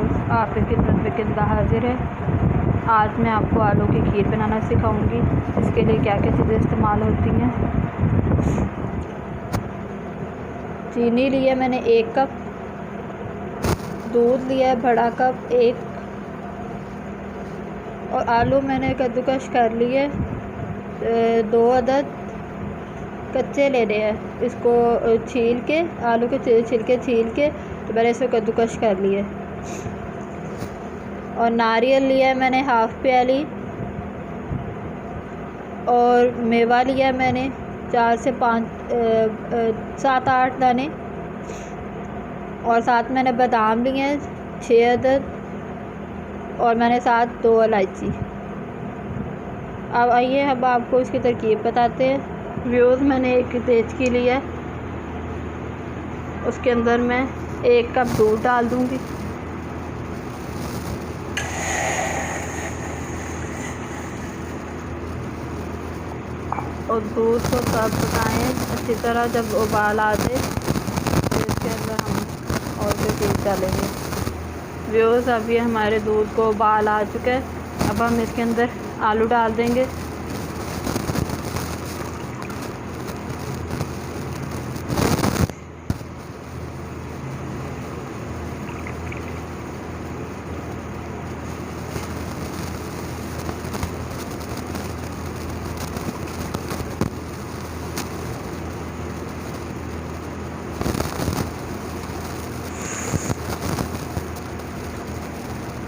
Viewers, आपकी खिदमत में किंदा हाजिर है। आज मैं आपको आलू की खीर बनाना सिखाऊंगी। इसके लिए क्या क्या चीज़ें इस्तेमाल होती हैं। चीनी लिया मैंने 1 कप, दूध लिया है बड़ा कप 1, और आलू मैंने कद्दूकश कर लिए 2 अदद कच्चे लेने हैं। इसको छील के, आलू के छिलके छील के तो मैंने इसको कद्दूकश कर लिए। और नारियल लिया है मैंने 1/2 प्याली, और मेवा लिया है मैंने 4 से 5 7-8 दाने, और साथ मैंने बादाम लिए हैं 6 अदद, और मैंने साथ 2 इलायची। अब आइए अब आपको इसकी तरकीब बताते हैं। व्यूअर्स, मैंने एक देचकी लिया है, उसके अंदर मैं 1 कप दूध डाल दूंगी। और दूध को सब पकाएं अच्छी तरह। जब उबाल आ जाए तो इसके अंदर हम और कोई चीज़ डालेंगे। व्यूअर्स, अब ये हमारे दूध को उबाल आ चुका है। अब हम इसके अंदर आलू डाल देंगे।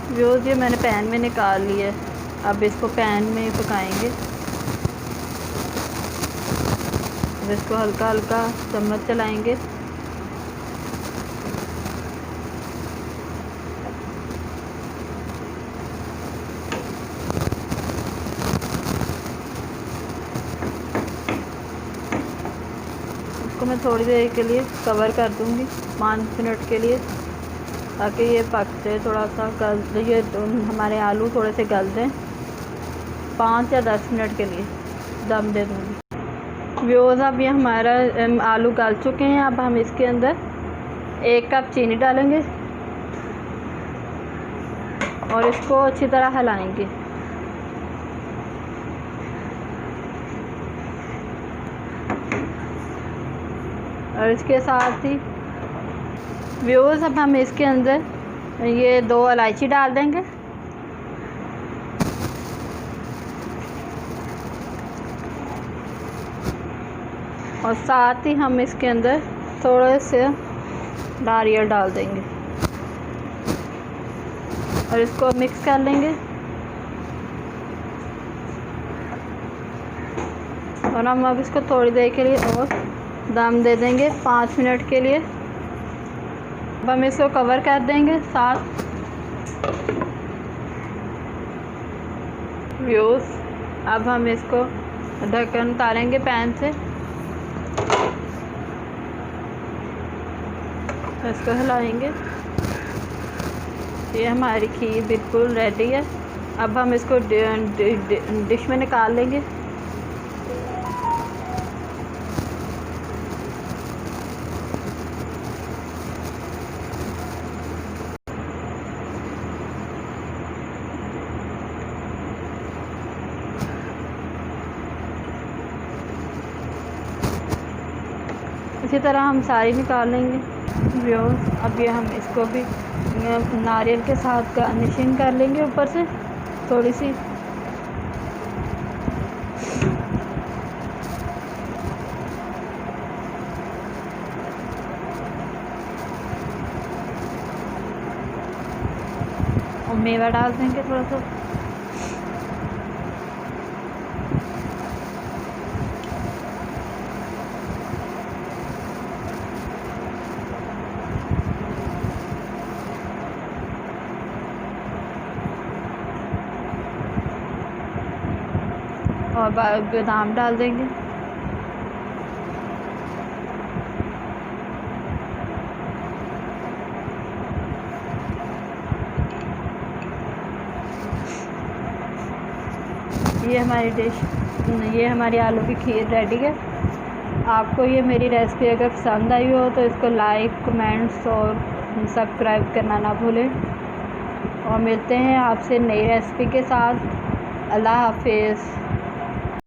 व्यूअर्स, ये मैंने पैन में निकाल लिया है। अब इसको पैन में पकाएंगे। अब इसको हल्का हल्का चम्मच चलाएंगे। इसको मैं थोड़ी देर के लिए कवर कर दूंगी 5 मिनट के लिए, ताकि ये पक जाए, थोड़ा सा गल, ये हमारे आलू थोड़े से गल दें। 5 या 10 मिनट के लिए दम दे दूँगी। व्यूअर्स, अब ये हमारा आलू गल चुके हैं। अब हम इसके अंदर 1 कप चीनी डालेंगे और इसको अच्छी तरह हिलाएंगे। और इसके साथ ही व्यूअर्स, अब हम इसके अंदर ये 2 इलायची डाल देंगे। और साथ ही हम इसके अंदर थोड़े से नारियल डाल देंगे और इसको मिक्स कर लेंगे। और हम अब इसको थोड़ी देर के लिए और दम दे देंगे 5 मिनट के लिए। अब हम इसको कवर कर देंगे साथ। व्यूअर्स, अब हम इसको ढक्कन उतारेंगे पैन से, इसको हिलाएंगे। ये हमारी खीर बिल्कुल रेडी है। अब हम इसको डिश में निकाल लेंगे। इसी तरह हम सारी निकाल लेंगे। व्यूअर्स, अब ये हम इसको भी नारियल के साथ गार्निशिंग कर लेंगे ऊपर से थोड़ी सी। और मेवा डाल देंगे थोड़ा सा। और बादाम डाल देंगे। ये हमारी आलू की खीर रेडी है। आपको ये मेरी रेसिपी अगर पसंद आई हो तो इसको लाइक, कमेंट्स और सब्सक्राइब करना ना भूलें। और मिलते हैं आपसे नई रेसिपी के साथ। अल्लाह हाफिज़।